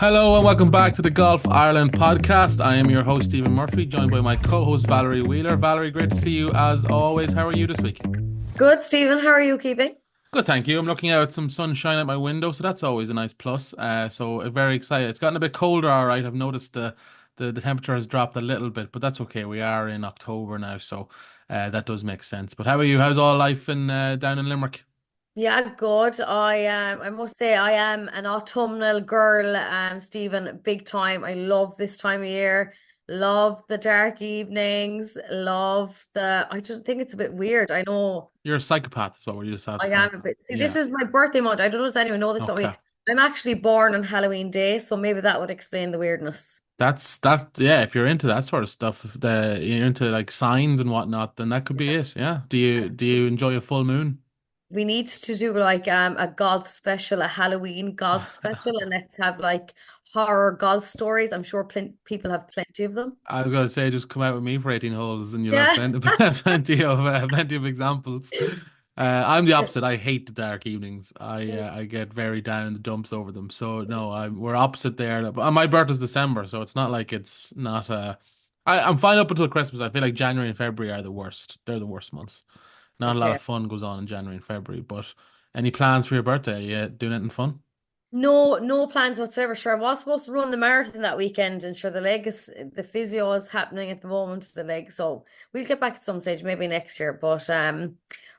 Hello and welcome back to the Golf Ireland podcast. I am your host, Stephen Murphy, joined by my co-host, Valerie Wheeler. Valerie, great to see you as always. How are you this week? Good, Stephen. How are you keeping? Good, thank you. I'm looking out at some sunshine out my window, so that's always a nice plus. Very excited. It's gotten a bit colder, all right. I've noticed the temperature has dropped a little bit, but that's okay. We are in October now, so that does make sense. But how are you? How's all life in down in Limerick? Yeah, good. I must say I am an autumnal girl, Stephen, big time. I love this time of year. Love the dark evenings. Love the I just think it's a bit weird. I know You're a psychopath, is what we just had to I find am a out. bit. See, this Yeah. is my birthday month. I don't know if anyone know this about me. Okay. I'm actually born on Halloween Day, so maybe that would explain the weirdness. Yeah, if you're into that sort of stuff, if you're into like signs and whatnot, then that could be it. Yeah. Do you enjoy a full moon? We need to do like a golf special, a Halloween golf special, and let's have like horror golf stories. I'm sure plen people have plenty of them. I was gonna say just come out with me for 18 holes and you'll have Yeah. plenty of examples. I'm the opposite. I hate the dark evenings. I get very down in the dumps over them. So no, we're opposite there. But my birthday's December, so it's not like it's not I'm fine up until Christmas. I feel like January and February are the worst. They're the worst months. Not a lot Okay. of fun goes on in January and February, but any plans for your birthday? Yeah, doing anything fun? No, no plans whatsoever. Sure, I was supposed to run the marathon that weekend, and sure, the physio is happening at the moment for the leg. So we'll get back at some stage, maybe next year. But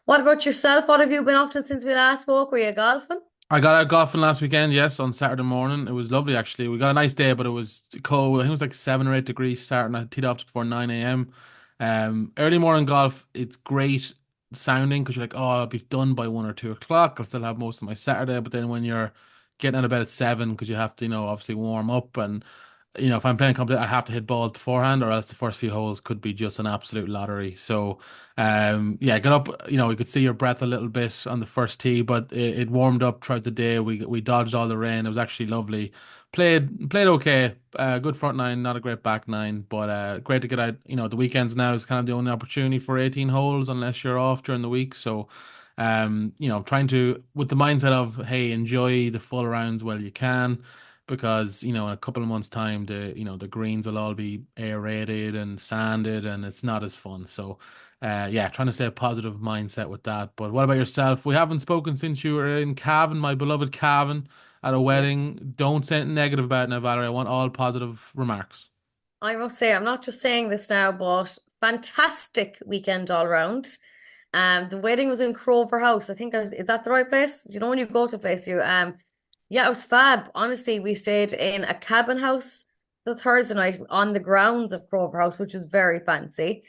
what about yourself? What have you been up to since we last spoke? Were you golfing? I got out golfing last weekend, yes, on Saturday morning. It was lovely actually. We got a nice day, but it was cold. I think it was like 7 or 8 degrees starting. I teed off just before 9 a.m. Early morning golf, it's great sounding because you're like, oh, I'll be done by 1 or 2 o'clock. I'll still have most of my Saturday. But then when you're getting out of bed at 7, because you have to, obviously warm up and if I'm playing competition, I have to hit balls beforehand, or else the first few holes could be just an absolute lottery. So, yeah, got up. We could see your breath a little bit on the first tee, but it warmed up throughout the day. We dodged all the rain. It was actually lovely. Played okay. Good front nine, not a great back nine, but great to get out. The weekends now is kind of the only opportunity for 18 holes, unless you're off during the week. So, trying to with the mindset of, hey, enjoy the full rounds while you can because in a couple of months' time the greens will all be aerated and sanded and it's not as fun. So yeah, trying to stay a positive mindset with that. But what about yourself? We haven't spoken since you were in Cavan, my beloved Cavan, at a Yeah. wedding. Don't say anything negative about it now, Valerie. I want all positive remarks. I must say, I'm not just saying this now, but fantastic weekend all round. The wedding was in Crover House. Is that the right place? You know, when you go to a place, yeah, it was fab. Honestly, we stayed in a cabin house the Thursday night on the grounds of Crover House, which was very fancy.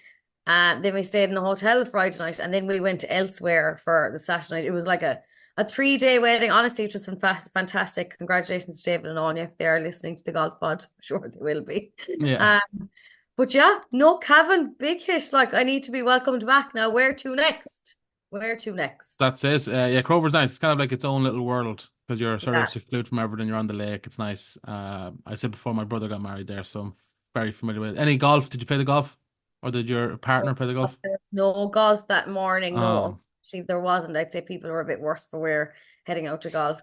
Then we stayed in the hotel Friday night, and then we went elsewhere for the Saturday night. It was like a 3 day wedding. Honestly, it was fantastic. Congratulations to David and Anya if they are listening to the golf pod. I'm sure they will be. Yeah. Um, but yeah, no, Cavan, big hit. Like, I need to be welcomed back now. Where to next? Where to next? That's it. Yeah, Crover's nice. It's kind of like its own little world because you're sort of Yeah. secluded from everything. You're on the lake. It's nice. I said before my brother got married there, so I'm very familiar with it. Any golf? Did you play the golf, or did your partner play the golf? No golf that morning. No, Oh, see, there wasn't. I'd say people were a bit worse for wear heading out to golf.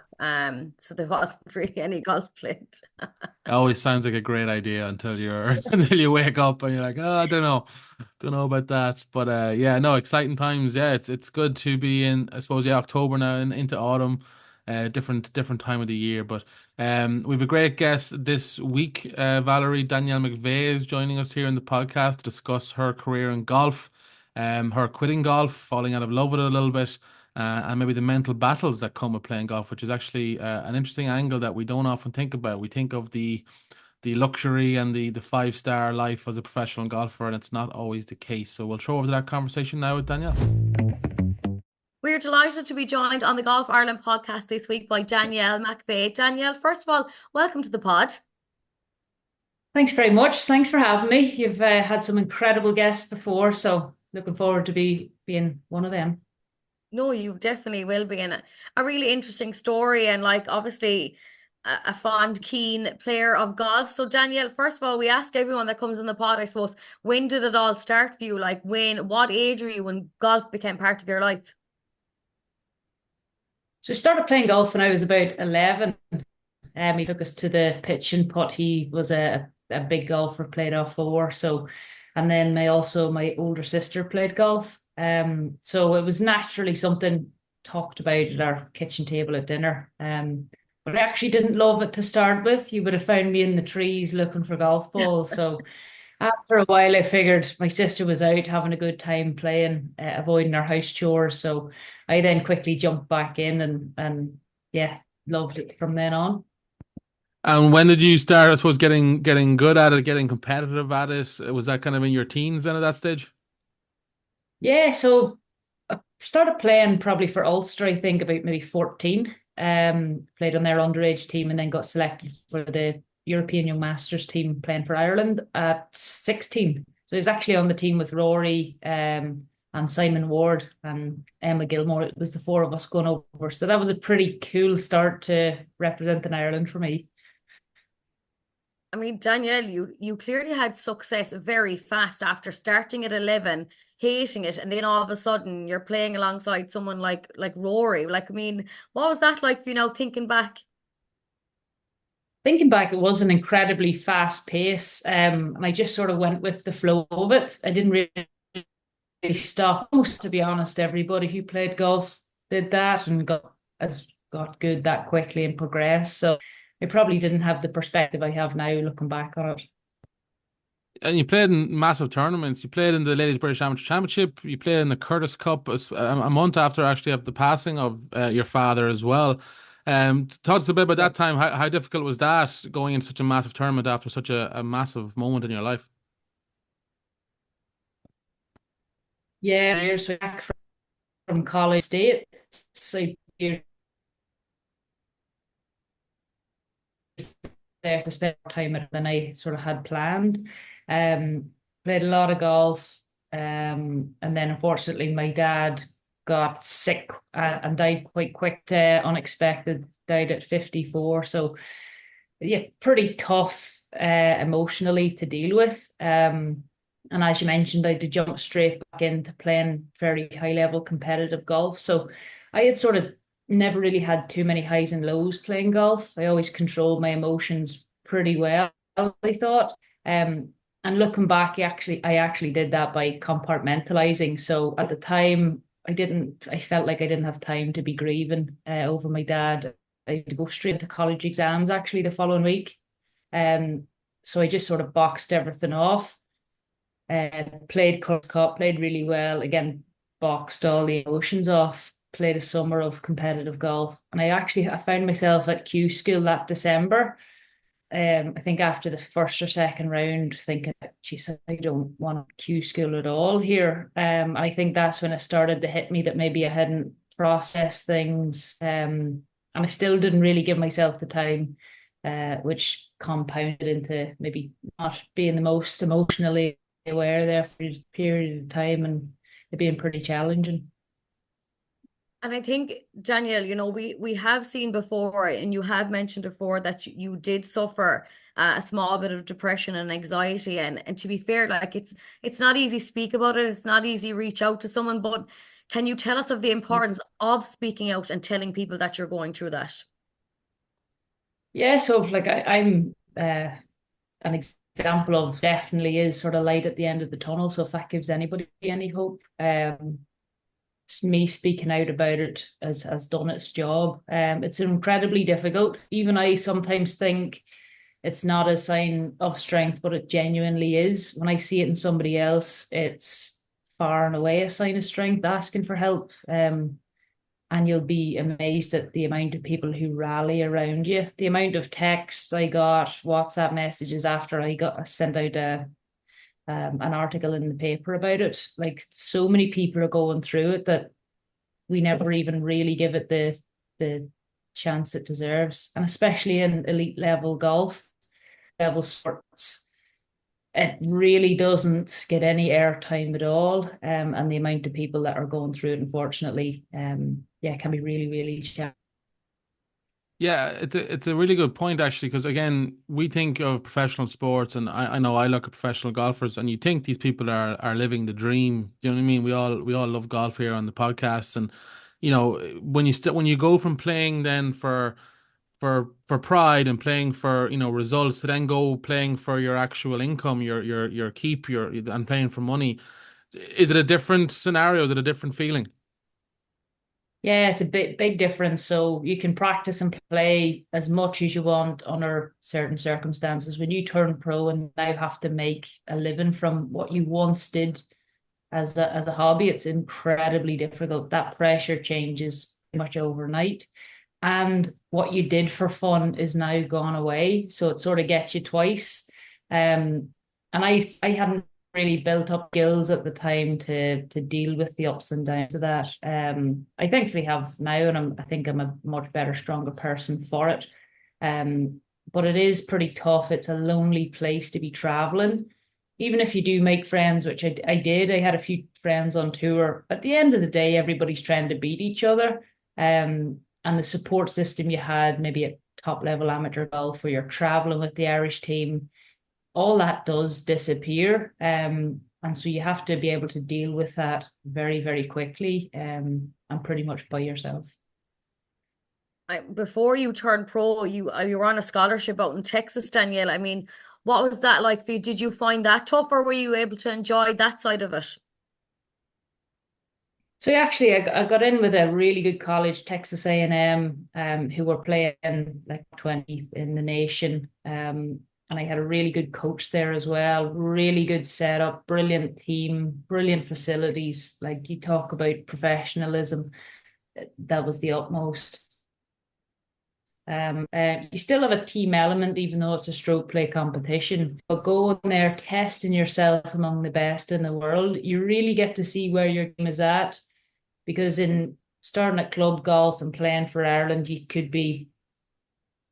So there wasn't really any golf played. it always sounds like a great idea until you're until you wake up and you're like, oh, I don't know about that. But yeah, no, exciting times. Yeah, it's good to be in. I suppose yeah, October now and into autumn. Different time of the year, but we have a great guest this week. Valerie Danielle McVeigh is joining us here in the podcast to discuss her career in golf, her quitting golf, falling out of love with it a little bit, and maybe the mental battles that come with playing golf, which is actually an interesting angle that we don't often think about. We think of the luxury and the five-star life as a professional golfer, and it's not always the case. So we'll throw over to that conversation now with Danielle. We're delighted to be joined on the Golf Ireland podcast this week by Danielle McVeigh. Danielle, first of all, welcome to the pod. Thanks very much. Thanks for having me. You've had some incredible guests before, so looking forward to being one of them. No, you definitely will be in a really interesting story and like obviously a fond, keen player of golf. So Danielle, first of all, we ask everyone that comes in the pod, I suppose, when did it all start for you? Like what age were you when golf became part of your life? So I started playing golf when I was about 11. He took us to the pitch and putt. He was a big golfer, played off four. So, and then my older sister played golf. So it was naturally something talked about at our kitchen table at dinner. But I actually didn't love it to start with. You would have found me in the trees looking for golf balls. So after a while, I figured my sister was out having a good time playing, avoiding her house chores. So I then quickly jumped back in and yeah, loved it from then on. And when did you start, I suppose, getting good at it, getting competitive at it? Was that kind of in your teens then at that stage? Yeah, so I started playing probably for Ulster, I think, about maybe 14. Played on their underage team and then got selected for the European Young Masters team playing for Ireland at 16. So he's actually on the team with Rory, and Simon Ward and Emma Gilmore. It was the four of us going over. So that was a pretty cool start to representing Ireland for me. I mean, Danielle, you clearly had success very fast after starting at 11, hating it, and then all of a sudden you're playing alongside someone like Rory. Like, I mean, what was that like for you now thinking back? Thinking back, it was an incredibly fast pace, and I just sort of went with the flow of it. I didn't really stop. Most, to be honest, everybody who played golf did that and got good that quickly and progressed. So I probably didn't have the perspective I have now looking back on it. And you played in massive tournaments. You played in the Ladies British Amateur Championship. You played in the Curtis Cup a month after actually of the passing of your father as well. Talk to us a bit about Yeah. that time. How difficult was that going in such a massive tournament after such a massive moment in your life? Yeah, years back from college state. So you're there to spend more time than I sort of had planned. Um, Played a lot of golf. And then unfortunately my dad got sick and died quite quick, unexpected, died at 54. So yeah, pretty tough emotionally to deal with. And as you mentioned, I did jump straight back into playing very high level competitive golf. So I had sort of never really had too many highs and lows playing golf. I always controlled my emotions pretty well, I thought. Um, and looking back, I actually did that by compartmentalizing. So at the time, I felt like I didn't have time to be grieving over my dad. I had to go straight to college exams actually the following week. Um, so I just sort of boxed everything off. Played Curtis Cup, played really well. Again, boxed all the emotions off. Played a summer of competitive golf, and I found myself at Q school that December. I think after the first or second round, thinking, geez, I don't want Q school at all here. And I think that's when it started to hit me that maybe I hadn't processed things. And I still didn't really give myself the time, which compounded into maybe not being the most emotionally aware there for a period of time and it being pretty challenging. And I think, Danielle, we have seen before, and you have mentioned before that you did suffer a small bit of depression and anxiety. And to be fair, like it's not easy to speak about it. It's not easy to reach out to someone. But can you tell us of the importance of speaking out and telling people that you're going through that? Yeah, so like I'm an example of definitely is sort of light at the end of the tunnel. So if that gives anybody any hope, me speaking out about it has done its job. It's incredibly difficult. Even I sometimes think it's not a sign of strength, but it genuinely is. When I see it in somebody else, it's far and away a sign of strength, asking for help. And you'll be amazed at the amount of people who rally around you. The amount of texts I got, WhatsApp messages after I got sent out an article in the paper about it. Like so many people are going through it that we never even really give it the chance it deserves. And especially in elite level golf, level sports, it really doesn't get any airtime at all. And the amount of people that are going through it, unfortunately, yeah, can be really, really challenging. Yeah, it's a really good point actually, because again, we think of professional sports, and I know I look at professional golfers, and you think these people are living the dream. You know what I mean? We all love golf here on the podcast, and when you go from playing then for for pride and playing for, you know, results to then go playing for your actual income, your keep, your and playing for money. Is it a different scenario? Is it a different feeling? Yeah, it's a big difference. So you can practice and play as much as you want under certain circumstances. When you turn pro and now have to make a living from what you once did as a hobby, it's incredibly difficult. That pressure changes pretty much overnight. And what you did for fun is now gone away. So it sort of gets you twice. And I hadn't really built up skills at the time to deal with the ups and downs of that. I thankfully have now, and I think I'm a much better, stronger person for it. But it is pretty tough. It's a lonely place to be traveling. Even if you do make friends, which I did, I had a few friends on tour. At the end of the day, everybody's trying to beat each other. And the support system you had, maybe at top level amateur golf, where you're traveling with the Irish team, all that does disappear. And so you have to be able to deal with that very, very quickly, and pretty much by yourself. Before you turned pro, you were on a scholarship out in Texas, Danielle. I mean, what was that like for you? Did you find that tough, or were you able to enjoy that side of it? So actually, I got in with a really good college, Texas A&M, who were playing like 20 in the nation. And I had a really good coach there as well. Really good setup, brilliant team, brilliant facilities. Like, you talk about professionalism, that was the utmost. You still have a team element, even though it's a stroke play competition. But going there, testing yourself among the best in the world, you really get to see where your game is at. Because in starting at club golf and playing for Ireland, you could be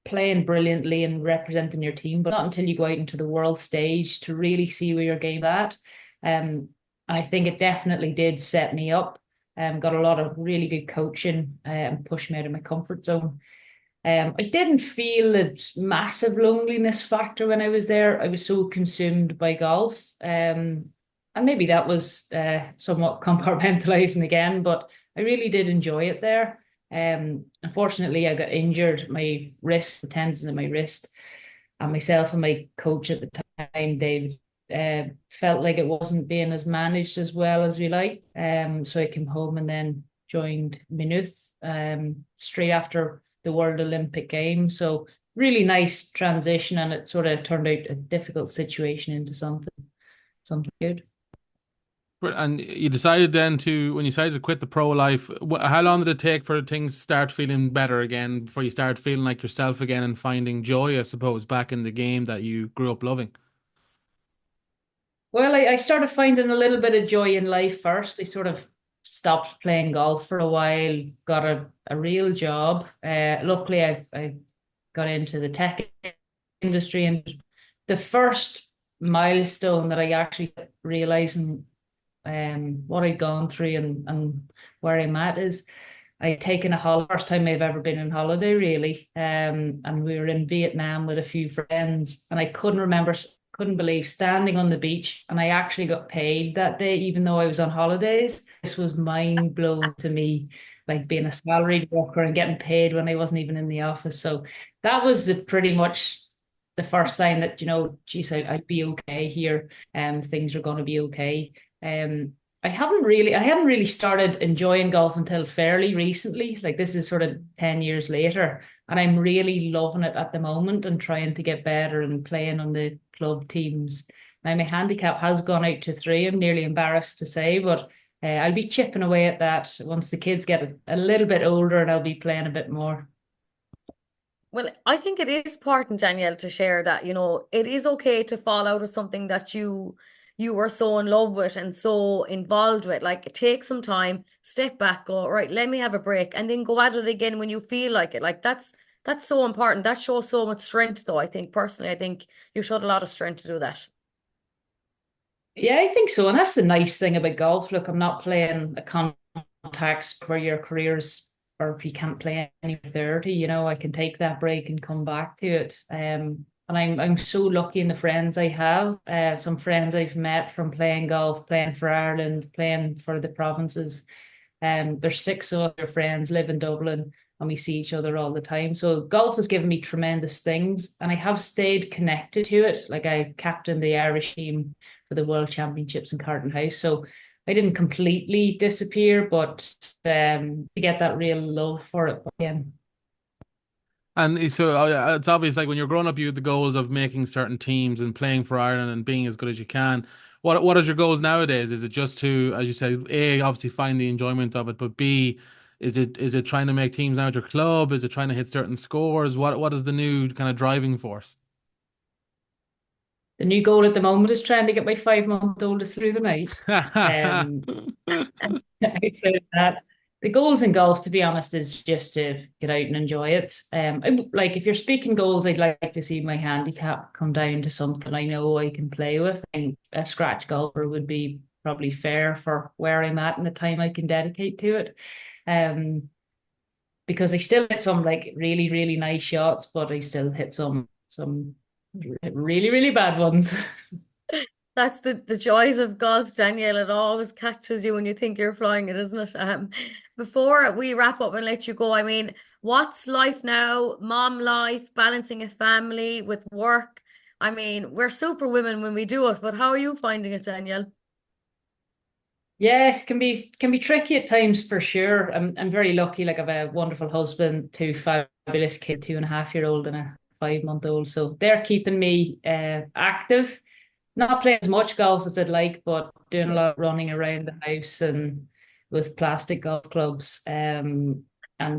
playing brilliantly and representing your team, but not until you go out into the world stage to really see where your game's at. And I think it definitely did set me up. Got a lot of really good coaching, and pushed me out of my comfort zone. I didn't feel a massive loneliness factor when I was there. I was so consumed by golf. And maybe that was somewhat compartmentalizing again, but I really did enjoy it there. Unfortunately, I got injured, my wrist, the tendons in my wrist, and myself and my coach at the time, David, felt like it wasn't being as managed as well as we like. So I came home and then joined Maynooth straight after the World Olympic Games. So really nice transition, and it sort of turned out a difficult situation into something good. And you decided then to, when you decided to quit the pro life, how long did it take for things to start feeling better again, before you started feeling like yourself again and finding joy, I suppose, back in the game that you grew up loving? Well, I started finding a little bit of joy in life first. I sort of stopped playing golf for a while, got a real job. Luckily, I got into the tech industry, and the first milestone that I actually realizing what I'd gone through and where I'm at is I'd taken a holiday, first time I've ever been on holiday, really. And we were in Vietnam with a few friends, and I couldn't believe standing on the beach, and I actually got paid that day, even though I was on holidays. This was mind blowing to me, like being a salaried worker and getting paid when I wasn't even in the office. So that was pretty much the first sign that, geez, I'd be okay here, and things are going to be okay. Um, I hadn't really started enjoying golf until fairly recently. Like, this is sort of 10 years later, and I'm really loving it at the moment and trying to get better and playing on the club teams. Now, my handicap has gone out to 3. I'm nearly embarrassed to say, but I'll be chipping away at that once the kids get a little bit older, and I'll be playing a bit more. Well, I think it is important, Danielle, to share that, it is okay to fall out of something that you were so in love with and so involved with. Like, take some time, step back, go, right, let me have a break, and then go at it again when you feel like it. Like, that's so important. That shows so much strength, though. I think personally, I think you showed a lot of strength to do that. Yeah, I think so. And that's the nice thing about golf. Look, I'm not playing a contact sport where your career's, or if you can't play any 30, I can take that break and come back to it. And I'm so lucky in the friends I have. Some friends I've met from playing golf, playing for Ireland, playing for the provinces. There's 6 other friends live in Dublin. and we see each other all the time. So golf has given me tremendous things, and I have stayed connected to it. Like I captained the Irish team for the World Championships in Carton House, so I didn't completely disappear, but to get that real love for it again. And so it's obvious, like when you're growing up, you had the goals of making certain teams and playing for Ireland and being as good as you can. What is your goals nowadays? Is it just to, as you said, A, obviously find the enjoyment of it, but B, is it trying to make teams now at your club? Is it trying to hit certain scores? What is the new kind of driving force? The new goal at the moment is trying to get my 5 month oldest through the night. Um, I'd say that the goals in golf, to be honest, is just to get out and enjoy it. Like if you're speaking goals, I'd like to see my handicap come down to something I know I can play with. And a scratch golfer would be probably fair for where I'm at and the time I can dedicate to it. Um, because I still hit some like really, really nice shots, but I still hit some really, really bad ones. That's the joys of golf, Danielle. It always catches you when you think you're flying it, isn't it? Before we wrap up and let you go, I mean, what's life now? Mom life, balancing a family with work. I mean, we're super women when we do it, but how are you finding it, Danielle? Yeah, it can be tricky at times for sure. I'm very lucky. Like I've a wonderful husband, two fabulous kids, 2.5 year old and a 5 month old. So they're keeping me active. Not playing as much golf as I'd like, but doing a lot of running around the house and with plastic golf clubs, and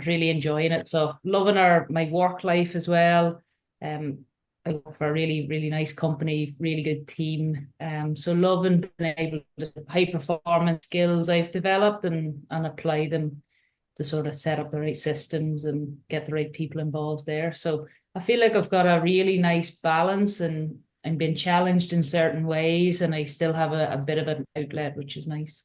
really enjoying it. So loving our my work life as well. I work for a really, really nice company, really good team. So loving being able to high performance skills I've developed and apply them to sort of set up the right systems and get the right people involved there. So I feel like I've got a really nice balance and I'm being challenged in certain ways and I still have a bit of an outlet, which is nice.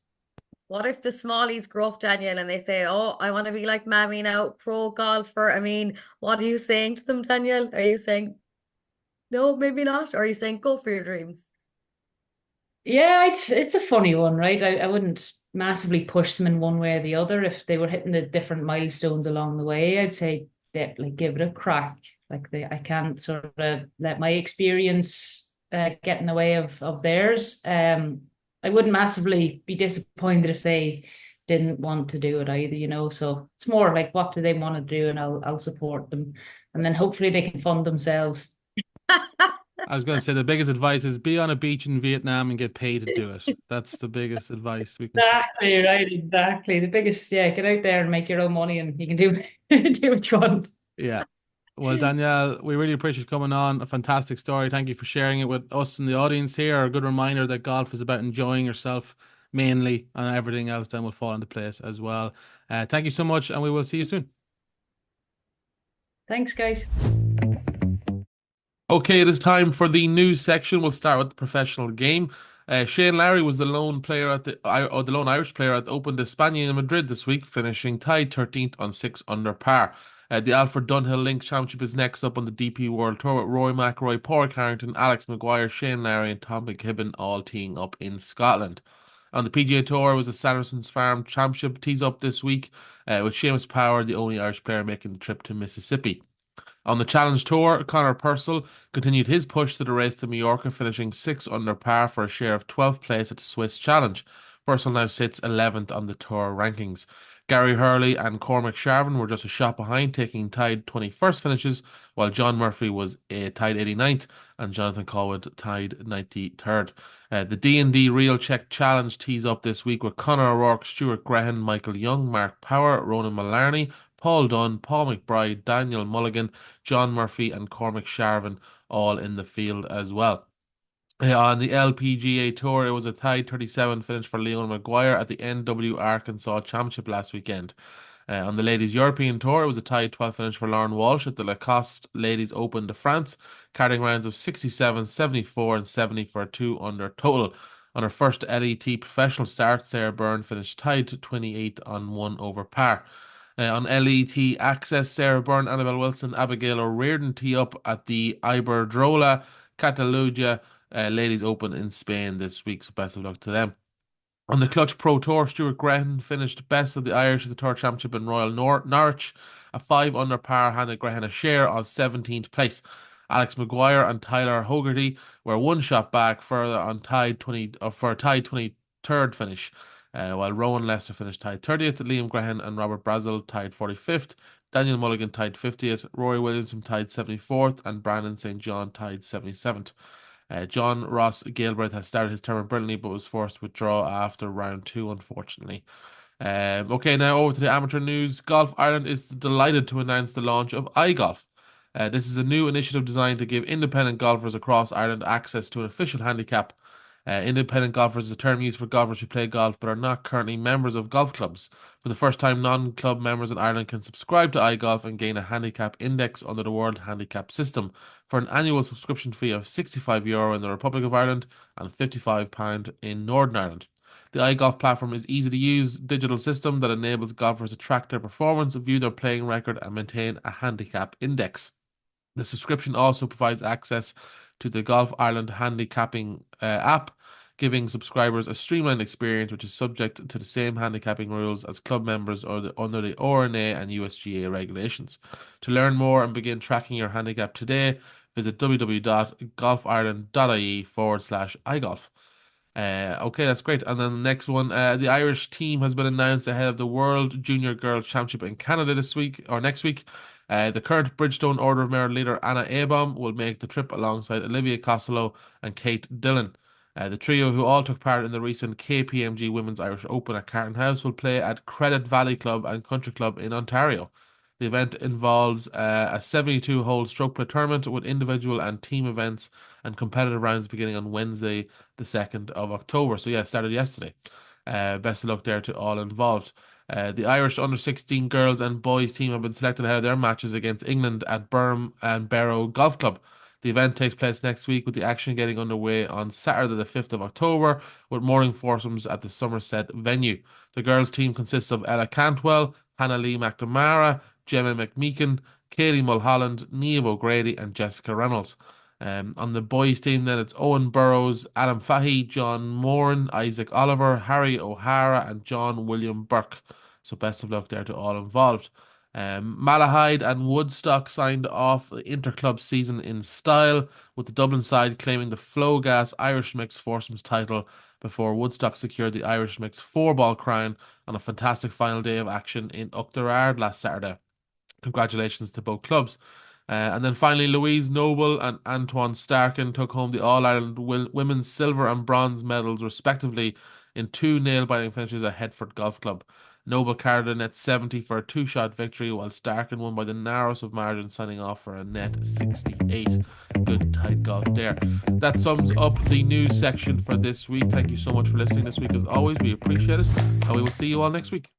What if the smallies grow up, Danielle, and they say, "Oh, I want to be like Mammy now, pro golfer"? I mean, what are you saying to them, Danielle? Are you saying no, maybe not? Or are you saying go for your dreams? Yeah, it's a funny one, right? I wouldn't massively push them in one way or the other. If they were hitting the different milestones along the way, I'd say that like give it a crack. I can't sort of let my experience get in the way of theirs. I wouldn't massively be disappointed if they didn't want to do it either, you know. So it's more like what do they want to do, and I'll support them, and then hopefully they can fund themselves. I was going to say the biggest advice is be on a beach in Vietnam and get paid to do it. That's the biggest advice we can say. Exactly, right, exactly. The biggest, yeah, get out there and make your own money and you can do do what you want. Yeah. Well, Danielle, we really appreciate you coming on. A fantastic story. Thank you for sharing it with us and the audience here. A good reminder that golf is about enjoying yourself mainly, and everything else then will fall into place as well. Thank you so much, and we will see you soon. Thanks, guys. Okay, it is time for the news section. We'll start with the professional game. Shane Lowry was the lone player the lone Irish player at the Open d'Espagne in Madrid this week, finishing tied 13th on 6 under par. The Alfred Dunhill Links Championship is next up on the DP World Tour with Rory McIlroy, Paul Carrington, Alex Maguire, Shane Lowry, and Tom McKibben all teeing up in Scotland. On the PGA Tour was the Sanderson's Farm Championship tees up this week, with Seamus Power, the only Irish player making the trip to Mississippi. On the Challenge Tour, Conor Purcell continued his push to the race to Mallorca, finishing 6 under par for a share of 12th place at the Swiss Challenge. Purcell now sits 11th on the tour rankings. Gary Hurley and Cormac Sharvin were just a shot behind, taking tied 21st finishes, while John Murphy was tied 89th and Jonathan Colwood tied 93rd. The D&D Real Check Challenge tees up this week with Conor O'Rourke, Stuart Graham, Michael Young, Mark Power, Ronan Mullarney, Paul Dunn, Paul McBride, Daniel Mulligan, John Murphy, and Cormac Sharvin all in the field as well. On the LPGA Tour, it was a tied 37 finish for Leon Maguire at the NW Arkansas Championship last weekend. On the Ladies European Tour, it was a tied 12 finish for Lauren Walsh at the Lacoste Ladies Open de France, carrying rounds of 67, 74, and 70 for a 2 under total. On her first LET professional start, Sarah Byrne finished tied to 28th on 1 over par. On LET Access, Sarah Byrne, Annabelle Wilson, Abigail O'Riordan tee up at the Iberdrola Catalunya Ladies Open in Spain this week, so best of luck to them. On the Clutch Pro Tour, Stuart Grehan finished best of the Irish at the Tour Championship in Royal Norwich. A 5 under par handed Grehan a share on 17th place. Alex Maguire and Tyler Hogarty were one shot back further on tied 20 for a tied 23rd finish, while Rowan Lester finished tied 30th. Liam Grehan and Robert Brazel tied 45th. Daniel Mulligan tied 50th. Rory Williamson tied 74th, and Brandon St. John tied 77th. John Ross Galbraith has started his tournament brilliantly, but was forced to withdraw after round two, unfortunately. Okay, now over to the amateur news. Golf Ireland is delighted to announce the launch of iGolf. This is a new initiative designed to give independent golfers across Ireland access to an official handicap. Independent golfers is a term used for golfers who play golf but are not currently members of golf clubs. For the first time, non-club members in Ireland can subscribe to iGolf and gain a handicap index under the World Handicap System for an annual subscription fee of €65 in the Republic of Ireland and £55 in Northern Ireland. The iGolf platform is easy to use digital system that enables golfers to track their performance, view their playing record, and maintain a handicap index. The subscription also provides access to the Golf Ireland handicapping app, giving subscribers a streamlined experience which is subject to the same handicapping rules as club members under the RNA and USGA regulations. To learn more and begin tracking your handicap today, visit www.golfireland.ie/iGolf. Okay, that's great. And then the next one, the Irish team has been announced ahead of the World Junior Girls Championship in Canada this week or next week. The current Bridgestone Order of Merit leader Anna Abom will make the trip alongside Olivia Costello and Kate Dillon. The trio, who all took part in the recent KPMG Women's Irish Open at Carton House, will play at Credit Valley Club and Country Club in Ontario. The event involves a 72-hole stroke play tournament with individual and team events and competitive rounds beginning on Wednesday, the 2nd of October. So yeah, it started yesterday. Best of luck there to all involved. The Irish under-16 girls and boys team have been selected ahead of their matches against England at Burn and Barrow Golf Club. The event takes place next week, with the action getting underway on Saturday, the 5th of October, with morning foursomes at the Somerset venue. The girls' team consists of Ella Cantwell, Hannah Lee McNamara, Gemma McMeekin, Kaylee Mulholland, Niamh O'Grady, and Jessica Reynolds. On the boys' team, then it's Owen Burrows, Adam Fahey, John Moran, Isaac Oliver, Harry O'Hara, and John William Burke. So best of luck there to all involved. Malahide and Woodstock signed off the interclub season in style, with the Dublin side claiming the Flowgas Irish Mixed Foursomes title before Woodstock secured the Irish Mixed Four-Ball crown on a fantastic final day of action in Oughterard last Saturday. Congratulations to both clubs. And then finally, Louise Noble and Antoine Starkin took home the All-Ireland women's silver and bronze medals, respectively, in two nail-biting finishes at Headford Golf Club. Noble carried a net 70 for a two-shot victory, while Starkin won by the narrowest of margins, signing off for a net 68. Good tight golf there. That sums up the news section for this week. Thank you so much for listening this week. As always, we appreciate it, and we will see you all next week.